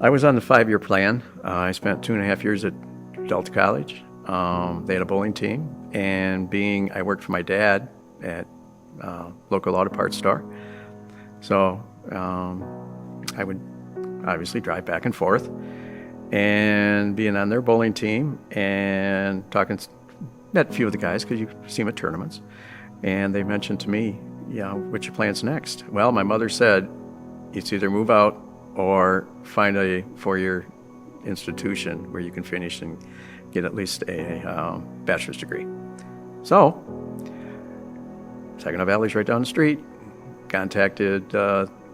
I was on the 5-year plan. I spent 2.5 years at Delta College. They had a bowling team, and I worked for my dad at local auto parts store. So I would obviously drive back and forth, and being on their bowling team and met a few of the guys because you see them at tournaments, and they mentioned to me, what's your plans next? Well, my mother said, it's either move out or find a 4-year institution where you can finish and get at least a bachelor's degree. So, Saginaw Valley's right down the street. Contacted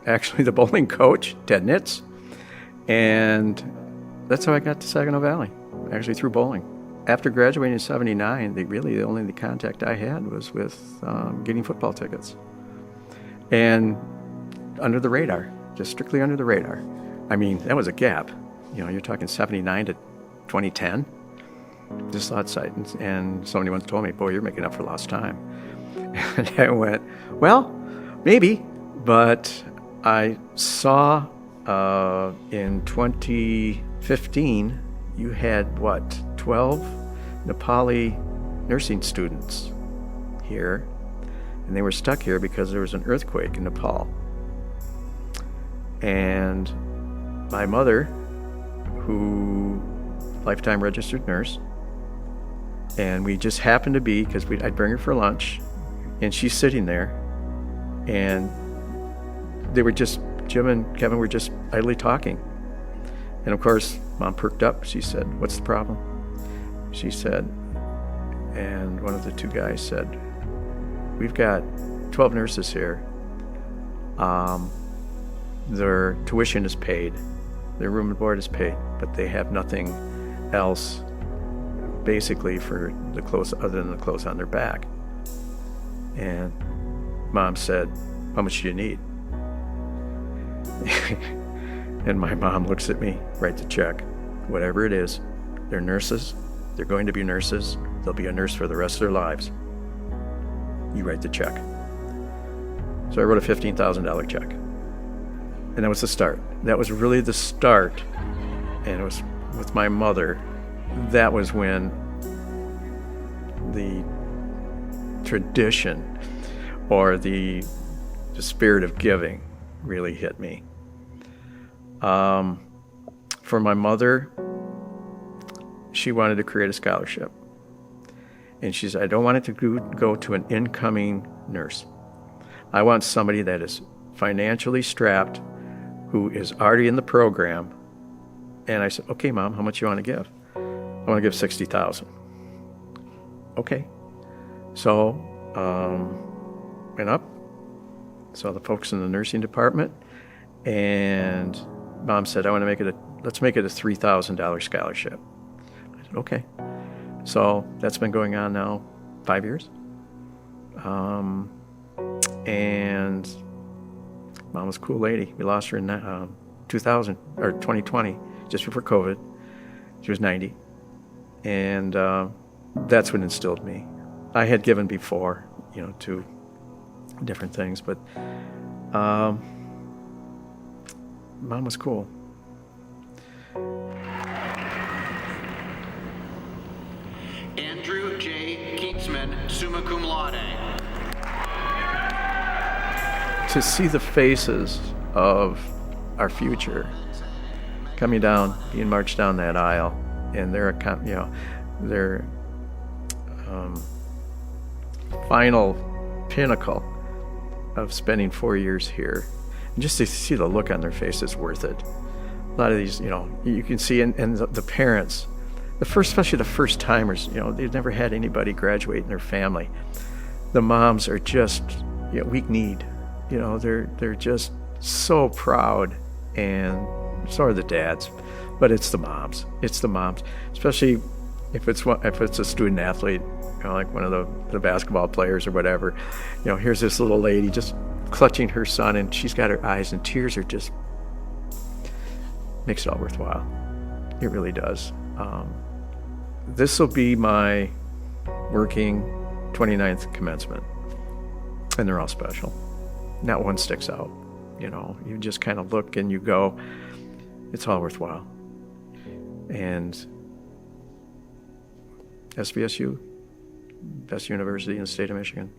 actually the bowling coach, Ted Nitz, and that's how I got to Saginaw Valley, actually through bowling. After graduating in 79, the only contact I had was with getting football tickets. And under the radar, just strictly under the radar. I mean, that was a gap. You're talking 79 to 2010, just outside. And somebody once told me, boy, you're making up for lost time. And I went, well, maybe, but I saw in 2015, you had 12 Nepali nursing students here, and they were stuck here because there was an earthquake in Nepal. And my mother, who lifetime registered nurse, and we just happened to be, because I'd bring her for lunch, and she's sitting there, and Jim and Kevin were just idly talking. And of course, Mom perked up. She said, what's the problem? She said, and one of the two guys said, we've got 12 nurses here. Their tuition is paid, their room and board is paid, but they have nothing else basically for the clothes other than the clothes on their back. And Mom said, how much do you need? And my mom looks at me, writes a check, whatever it is. They're nurses, they're going to be nurses, they'll be a nurse for the rest of their lives. You write the check. So I wrote a $15,000 check. And that was the start. That was really the start. And it was with my mother. That was when the tradition or the spirit of giving really hit me. For my mother, she wanted to create a scholarship. And she said, I don't want it to go to an incoming nurse. I want somebody that is financially strapped, who is already in the program. And I said, okay, Mom, how much you want to give? I want to give $60,000. Okay. So, went up, saw the folks in the nursing department, and Mom said, let's make it a $3,000 scholarship. I said, okay. So that's been going on now 5 years. And Mom was a cool lady. We lost her in 2020, just before COVID. She was 90. And that's what instilled me. I had given before, to different things, but Mom was cool. Andrew J. Keatsman, summa cum laude. To see the faces of our future coming down, being marched down that aisle, and their final pinnacle of spending 4 years here, and just to see the look on their face is worth it. A lot of these, you can see, and the parents, especially the first timers, they've never had anybody graduate in their family. The moms are just, weak-kneed. They're just so proud, and so are the dads. But it's the moms. It's the moms, especially if it's a student athlete, like one of the basketball players or whatever. Here's this little lady just clutching her son, and she's got her eyes, and tears are just makes it all worthwhile. It really does. This will be my working 29th commencement, and they're all special. Not one sticks out. You just kind of look and you go, it's all worthwhile. And SVSU, best university in the state of Michigan.